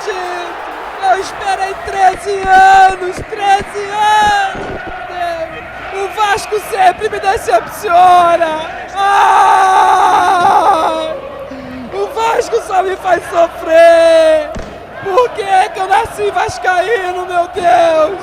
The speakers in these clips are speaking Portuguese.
acredito! Eu esperei 13 anos! 13 anos! Deus. O Vasco sempre me decepciona! O Vasco só me faz sofrer! Por que eu nasci vascaíno, meu Deus?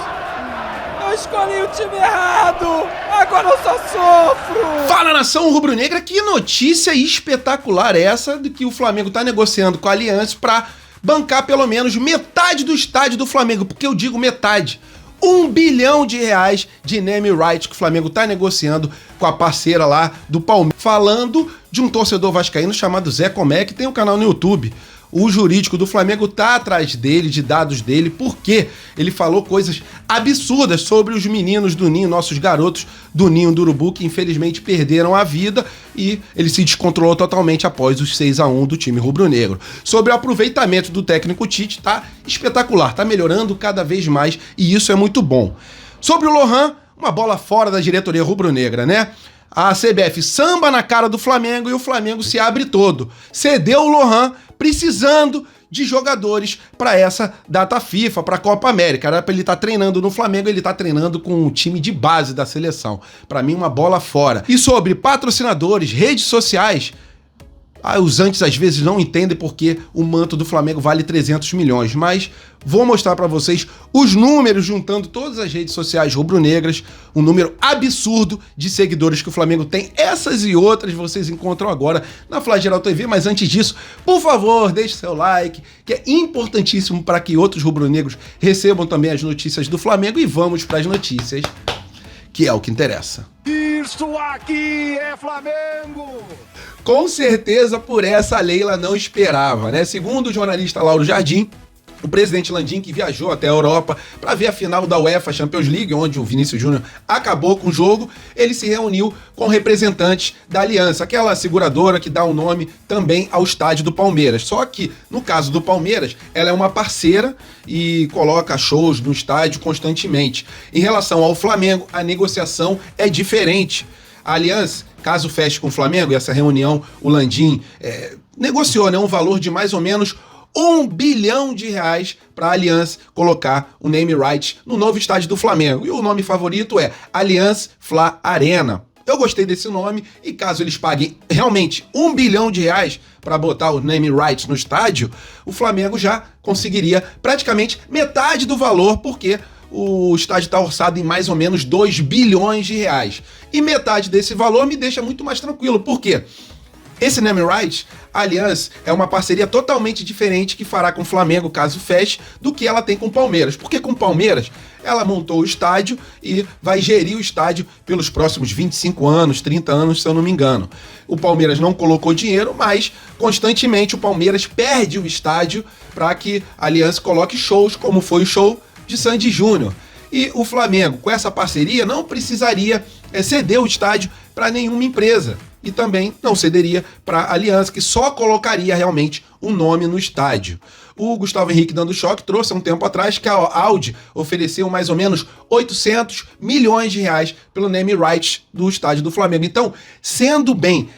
Eu escolhi o time errado! Agora eu só sofro! Fala, nação rubro-negra, que notícia espetacular essa de que o Flamengo tá negociando com a Allianz pra bancar pelo menos metade do estádio do Flamengo, porque eu digo metade. R$1 bilhão de name right que o Flamengo tá negociando com a parceira lá do Palmeiras. Falando de um torcedor vascaíno chamado Zé Comé, que tem um canal no YouTube. O jurídico do Flamengo tá atrás dele, de dados dele, porque ele falou coisas absurdas sobre os meninos do Ninho, nossos garotos do Ninho do Urubu, que infelizmente perderam a vida, e ele se descontrolou totalmente após os 6-1 do time rubro-negro. Sobre o aproveitamento do técnico Tite, tá espetacular, tá melhorando cada vez mais, e isso é muito bom. Sobre o Lohan, uma bola fora da diretoria rubro-negra, né? A CBF samba na cara do Flamengo e o Flamengo se abre todo. Cedeu o Lohan, precisando de jogadores para essa data FIFA, para a Copa América. Era para ele estar treinando no Flamengo, ele está treinando com o time de base da seleção. Para mim, uma bola fora. E sobre patrocinadores, redes sociais, os antes às vezes não entendem porque o manto do Flamengo vale 300 milhões, mas vou mostrar para vocês os números juntando todas as redes sociais rubro-negras, um número absurdo de seguidores que o Flamengo tem. Essas e outras vocês encontram agora na Flageral TV, mas antes disso, por favor, deixe seu like, que é importantíssimo para que outros rubro-negros recebam também as notícias do Flamengo, e vamos para as notícias, que é o que interessa. Isso aqui é Flamengo! Com certeza por essa a Leila não esperava, né? Segundo o jornalista Lauro Jardim, o presidente Landim, que viajou até a Europa para ver a final da UEFA Champions League, onde o Vinícius Júnior acabou com o jogo, ele se reuniu com representantes da Aliança, aquela seguradora que dá o nome também ao estádio do Palmeiras. Só que, no caso do Palmeiras, ela é uma parceira e coloca shows no estádio constantemente. Em relação ao Flamengo, a negociação é diferente. A Aliança, caso feche com o Flamengo, e essa reunião o Landim negociou, né, um valor de mais ou menos R$1 bilhão para a Allianz colocar o name right no novo estádio do Flamengo. E o nome favorito é Allianz Fla Arena. Eu gostei desse nome, e caso eles paguem realmente R$1 bilhão para botar o name right no estádio, o Flamengo já conseguiria praticamente metade do valor, porque o estádio está orçado em mais ou menos R$2 bilhões. E metade desse valor me deixa muito mais tranquilo. Por quê? Esse name right, a Allianz, é uma parceria totalmente diferente que fará com o Flamengo, caso feche, do que ela tem com o Palmeiras. Porque com o Palmeiras, ela montou o estádio e vai gerir o estádio pelos próximos 25 anos, 30 anos, se eu não me engano. O Palmeiras não colocou dinheiro, mas constantemente o Palmeiras perde o estádio para que a Allianz coloque shows, como foi o show de Sandy Júnior. E o Flamengo, com essa parceria, não precisaria ceder o estádio para nenhuma empresa. E também não cederia para a Aliança, que só colocaria realmente um nome no estádio. O Gustavo Henrique dando choque trouxe há um tempo atrás que a Audi ofereceu mais ou menos R$800 milhões pelo name right do estádio do Flamengo. Então, sendo bem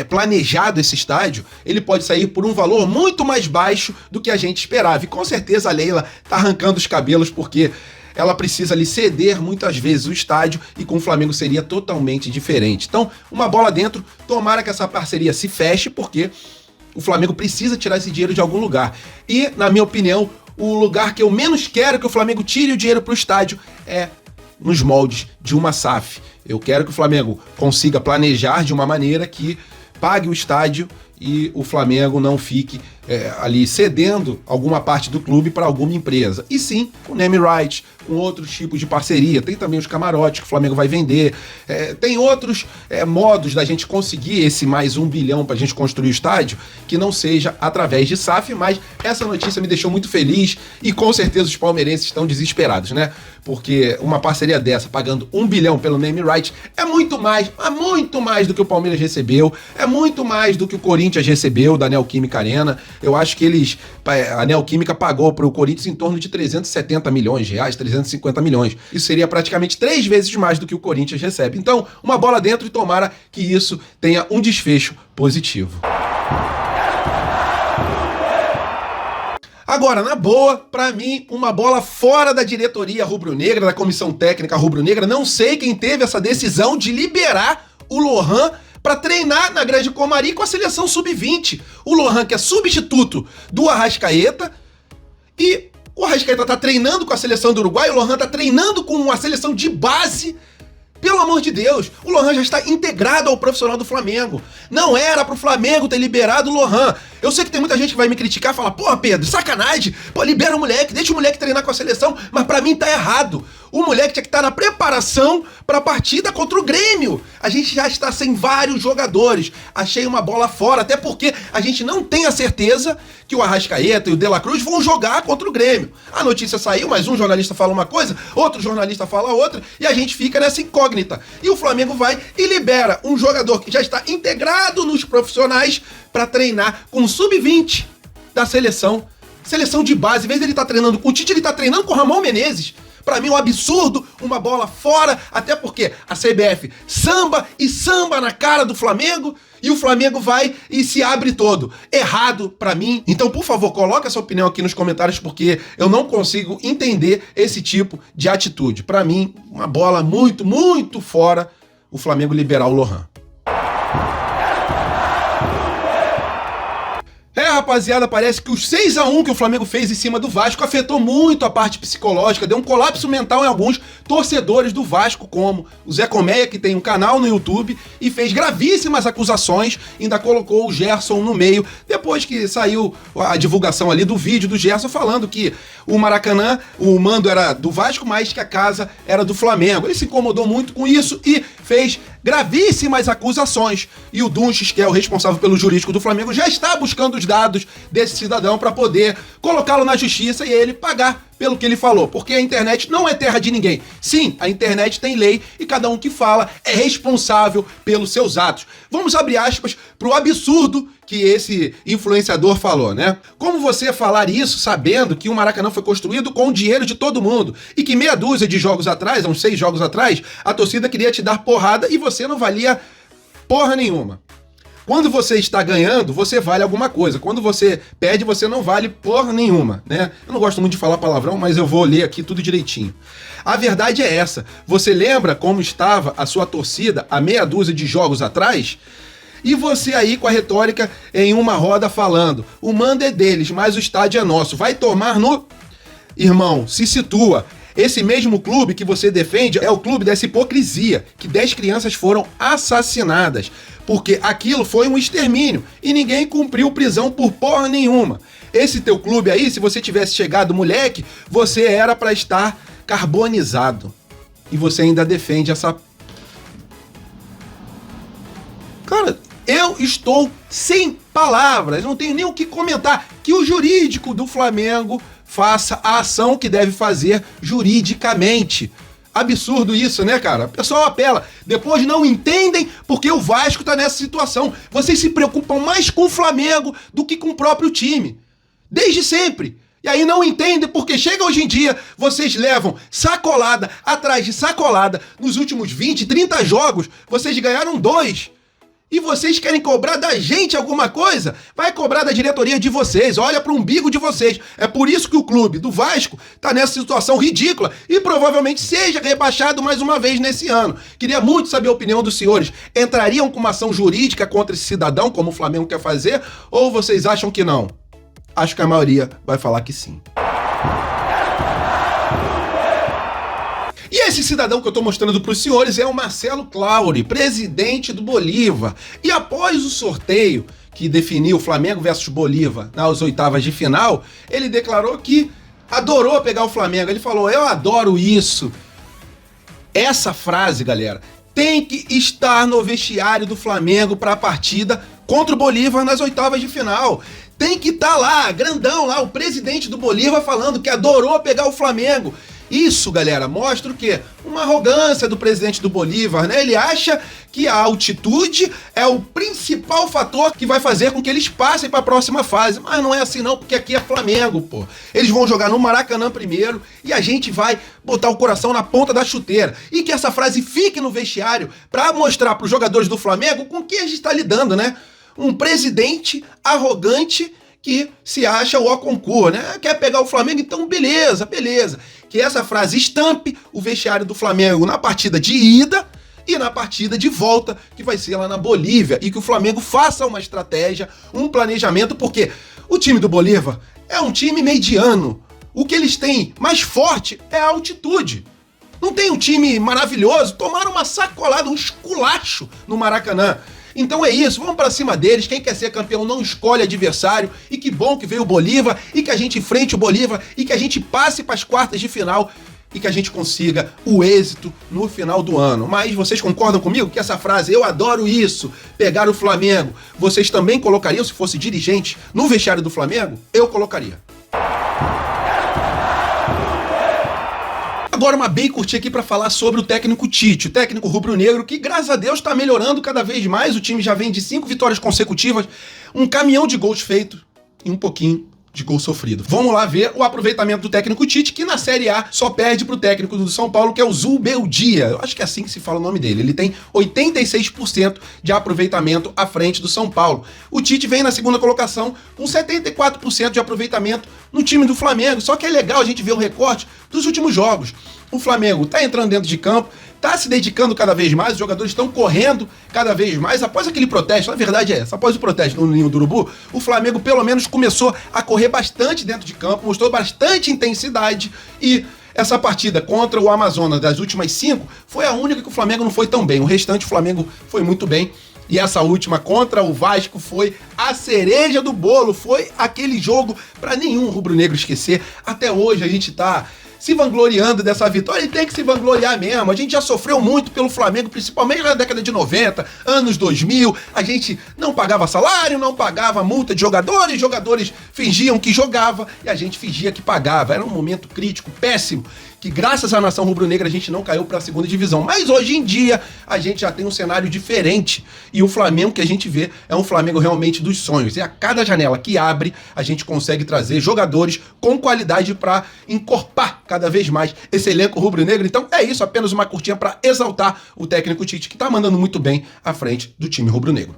planejado esse estádio, ele pode sair por um valor muito mais baixo do que a gente esperava. E com certeza a Leila está arrancando os cabelos, porque ela precisa ali ceder muitas vezes o estádio, e com o Flamengo seria totalmente diferente. Então, uma bola dentro, tomara que essa parceria se feche, porque o Flamengo precisa tirar esse dinheiro de algum lugar. E, na minha opinião, o lugar que eu menos quero que o Flamengo tire o dinheiro para o estádio é nos moldes de uma SAF. Eu quero que o Flamengo consiga planejar de uma maneira que pague o estádio e o Flamengo não fique ali cedendo alguma parte do clube para alguma empresa. E sim, com name right, com outros tipos de parceria. Tem também os camarotes que o Flamengo vai vender. Tem outros modos da gente conseguir esse mais R$1 bilhão para a gente construir o estádio, que não seja através de SAF, mas essa notícia me deixou muito feliz, e com certeza os palmeirenses estão desesperados, né? Porque uma parceria dessa, pagando R$1 bilhão pelo name right, é muito mais do que o Palmeiras recebeu, é muito mais do que o Corinthians recebeu da Neoquímica Arena. Eu acho que a Neoquímica pagou para o Corinthians em torno de R$370 milhões, 350 milhões. Isso seria praticamente 3 vezes mais do que o Corinthians recebe. Então, uma bola dentro, e tomara que isso tenha um desfecho positivo. Agora, na boa, pra mim, uma bola fora da diretoria rubro-negra, da comissão técnica rubro-negra. Não sei quem teve essa decisão de liberar o Lohan para treinar na Grande Comari com a seleção sub-20. O Lohan, que é substituto do Arrascaeta, e o Arrascaeta tá treinando com a seleção do Uruguai, o Lohan tá treinando com a seleção de base. Pelo amor de Deus, o Lohan já está integrado ao profissional do Flamengo. Não era pro Flamengo ter liberado o Lohan. Eu sei que tem muita gente que vai me criticar e falar, porra, Pedro, sacanagem, pô, libera o moleque, deixa o moleque treinar com a seleção, mas pra mim tá errado. O moleque tinha que estar na preparação pra partida contra o Grêmio. A gente já está sem vários jogadores. Achei uma bola fora, até porque a gente não tem a certeza que o Arrascaeta e o De La Cruz vão jogar contra o Grêmio. A notícia saiu, mas um jornalista fala uma coisa, outro jornalista fala outra, e a gente fica nessa incógnita. E o Flamengo vai e libera um jogador que já está integrado nos profissionais para treinar com o sub-20 da seleção de base. Em vez de ele estar treinando com o Tite, ele está treinando com o Ramon Menezes. Pra mim, um absurdo, uma bola fora, até porque a CBF samba na cara do Flamengo e o Flamengo vai e se abre todo. Errado pra mim. Então, por favor, coloque essa opinião aqui nos comentários, porque eu não consigo entender esse tipo de atitude. Pra mim, uma bola muito, muito fora o Flamengo liberar o Lohan. Rapaziada, parece que os 6-1 que o Flamengo fez em cima do Vasco afetou muito a parte psicológica, deu um colapso mental em alguns torcedores do Vasco, como o Zé Colmeia, que tem um canal no YouTube e fez gravíssimas acusações, ainda colocou o Gerson no meio, depois que saiu a divulgação ali do vídeo do Gerson falando que o Maracanã, o mando era do Vasco, mas que a casa era do Flamengo. Ele se incomodou muito com isso e fez gravíssimas acusações. E o Dunches, que é o responsável pelo jurídico do Flamengo, já está buscando os dados desse cidadão para poder colocá-lo na justiça e ele pagar pelo que ele falou, porque a internet não é terra de ninguém. Sim, a internet tem lei e cada um que fala é responsável pelos seus atos. Vamos abrir aspas pro absurdo que esse influenciador falou, né? Como você falar isso sabendo que o Maracanã foi construído com o dinheiro de todo mundo e que meia dúzia de jogos atrás, uns 6 jogos atrás, a torcida queria te dar porrada e você não valia porra nenhuma. Quando você está ganhando, você vale alguma coisa. Quando você perde, você não vale porra nenhuma, né? Eu não gosto muito de falar palavrão, mas eu vou ler aqui tudo direitinho. A verdade é essa. Você lembra como estava a sua torcida há meia dúzia de jogos atrás? E você aí com a retórica em uma roda falando, o mando é deles, mas o estádio é nosso. Vai tomar no... Irmão, se situa. Esse mesmo clube que você defende é o clube dessa hipocrisia, que 10 crianças foram assassinadas, porque aquilo foi um extermínio e ninguém cumpriu prisão por porra nenhuma. Esse teu clube aí, se você tivesse chegado moleque, você era pra estar carbonizado. E você ainda defende essa... Cara, eu estou sem palavras, não tenho nem o que comentar. Que o jurídico do Flamengo faça a ação que deve fazer juridicamente. Absurdo isso, né, cara? O pessoal apela. Depois não entendem porque o Vasco tá nessa situação. Vocês se preocupam mais com o Flamengo do que com o próprio time. Desde sempre. E aí não entendem porque chega hoje em dia, vocês levam sacolada atrás de sacolada. Nos últimos 20, 30 jogos, vocês ganharam 2. E vocês querem cobrar da gente alguma coisa? Vai cobrar da diretoria de vocês, olha pro umbigo de vocês. É por isso que o clube do Vasco tá nessa situação ridícula e provavelmente seja rebaixado mais uma vez nesse ano. Queria muito saber a opinião dos senhores. Entrariam com uma ação jurídica contra esse cidadão, como o Flamengo quer fazer, ou vocês acham que não? Acho que a maioria vai falar que sim. E esse cidadão que eu tô mostrando pros senhores é o Marcelo Claure, presidente do Bolívar. E após o sorteio que definiu Flamengo versus Bolívar nas oitavas de final, ele declarou que adorou pegar o Flamengo. Ele falou, eu adoro isso. Essa frase, galera, tem que estar no vestiário do Flamengo para a partida contra o Bolívar nas oitavas de final. Tem que estar lá, grandão lá, o presidente do Bolívar falando que adorou pegar o Flamengo. Isso, galera, mostra o quê? Uma arrogância do presidente do Bolívar, né? Ele acha que a altitude é o principal fator que vai fazer com que eles passem para a próxima fase. Mas não é assim não, porque aqui é Flamengo, pô. Eles vão jogar no Maracanã primeiro e a gente vai botar o coração na ponta da chuteira. E que essa frase fique no vestiário para mostrar para os jogadores do Flamengo com que a gente está lidando, né? Um presidente arrogante que se acha o concurso, né? Quer pegar o Flamengo? Então beleza. Que essa frase estampe o vestiário do Flamengo na partida de ida e na partida de volta, que vai ser lá na Bolívia, e que o Flamengo faça uma estratégia, um planejamento, porque o time do Bolívar é um time mediano. O que eles têm mais forte é a altitude. Não tem um time maravilhoso, tomaram uma sacolada, um esculacho no Maracanã. Então é isso, vamos pra cima deles. Quem quer ser campeão não escolhe adversário. E que bom que veio o Bolívar, e que a gente enfrente o Bolívar, e que a gente passe para as quartas de final, e que a gente consiga o êxito no final do ano. Mas vocês concordam comigo que essa frase, eu adoro isso, pegar o Flamengo, vocês também colocariam, se fosse dirigente, no vestiário do Flamengo? Eu colocaria. Agora uma bem curtinha aqui para falar sobre o técnico Tite, o técnico rubro-negro que, graças a Deus, está melhorando cada vez mais. O time já vem de 5 vitórias consecutivas, um caminhão de gols feitos e um pouquinho de gol sofrido. Vamos lá ver o aproveitamento do técnico Tite, que na Série A só perde pro técnico do São Paulo, que é o Zubeldia. Eu acho que é assim que se fala o nome dele. Ele tem 86% de aproveitamento à frente do São Paulo. O Tite vem na segunda colocação com 74% de aproveitamento no time do Flamengo. Só que é legal a gente ver o recorte dos últimos jogos. O Flamengo tá entrando dentro de campo, tá se dedicando cada vez mais, os jogadores estão correndo cada vez mais. Após aquele protesto, a verdade é essa, após o protesto no Ninho do Urubu, o Flamengo pelo menos começou a correr bastante dentro de campo, mostrou bastante intensidade, e essa partida contra o Amazonas das últimas 5 foi a única que o Flamengo não foi tão bem. O restante o Flamengo foi muito bem. E essa última contra o Vasco foi a cereja do bolo, foi aquele jogo para nenhum rubro-negro esquecer. Até hoje a gente tá se vangloriando dessa vitória, e tem que se vangloriar mesmo. A gente já sofreu muito pelo Flamengo, principalmente na década de 90, anos 2000. A gente não pagava salário, não pagava multa de jogadores, jogadores fingiam que jogava e a gente fingia que pagava. Era um momento crítico, péssimo, que graças à nação rubro-negra a gente não caiu para a segunda divisão. Mas hoje em dia a gente já tem um cenário diferente, e o Flamengo que a gente vê é um Flamengo realmente dos sonhos. E a cada janela que abre, a gente consegue trazer jogadores com qualidade para encorpar cada vez mais esse elenco rubro-negro. Então é isso, apenas uma curtinha para exaltar o técnico Tite, que tá mandando muito bem à frente do time rubro-negro.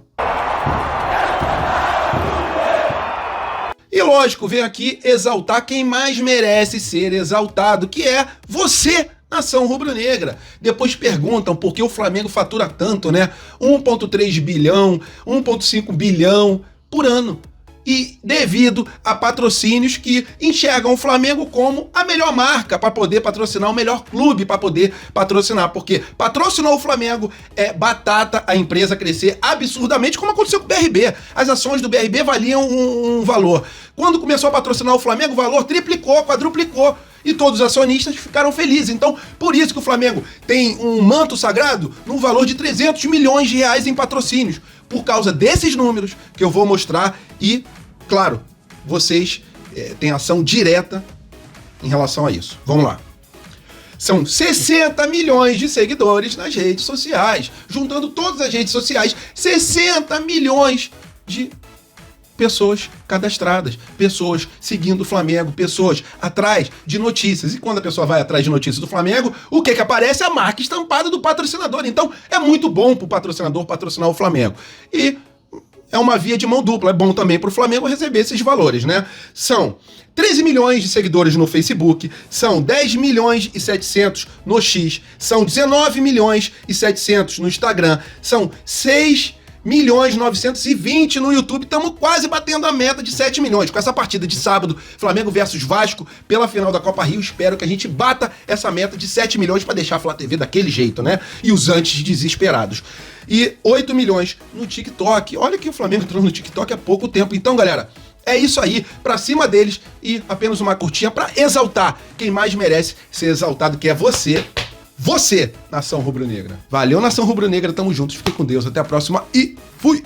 E lógico, venho aqui exaltar quem mais merece ser exaltado, que é você, nação rubro-negra. Depois perguntam por que o Flamengo fatura tanto, né? 1,3 bilhão, 1,5 bilhão por ano. E devido a patrocínios que enxergam o Flamengo como a melhor marca para poder patrocinar, o melhor clube para poder patrocinar. Porque patrocinou o Flamengo é batata a empresa crescer absurdamente, como aconteceu com o BRB. As ações do BRB valiam um valor. Quando começou a patrocinar o Flamengo, o valor triplicou, quadruplicou. E todos os acionistas ficaram felizes. Então, por isso que o Flamengo tem um manto sagrado no valor de 300 milhões de reais em patrocínios. Por causa desses números que eu vou mostrar e, claro, vocês têm ação direta em relação a isso. Vamos lá. São 60 milhões de seguidores nas redes sociais. Juntando todas as redes sociais, 60 milhões de pessoas cadastradas, pessoas seguindo o Flamengo, pessoas atrás de notícias. E quando a pessoa vai atrás de notícias do Flamengo, o que aparece? A marca estampada do patrocinador. Então é muito bom para o patrocinador patrocinar o Flamengo. E é uma via de mão dupla. É bom também para o Flamengo receber esses valores, né? São 13 milhões de seguidores no Facebook, são 10 milhões e 700 no X, são 19 milhões e 700 no Instagram, são 6.920 no YouTube. Estamos quase batendo a meta de 7 milhões. Com essa partida de sábado, Flamengo versus Vasco, pela final da Copa Rio, espero que a gente bata essa meta de 7 milhões para deixar a Flá TV daquele jeito, né? E os antes desesperados. E 8 milhões no TikTok. Olha que o Flamengo entrou no TikTok há pouco tempo. Então, galera, é isso aí, pra cima deles. E apenas uma curtinha pra exaltar quem mais merece ser exaltado, que é você. Você, nação rubro-negra. Valeu, nação rubro-negra, tamo juntos, fique com Deus, até a próxima e fui!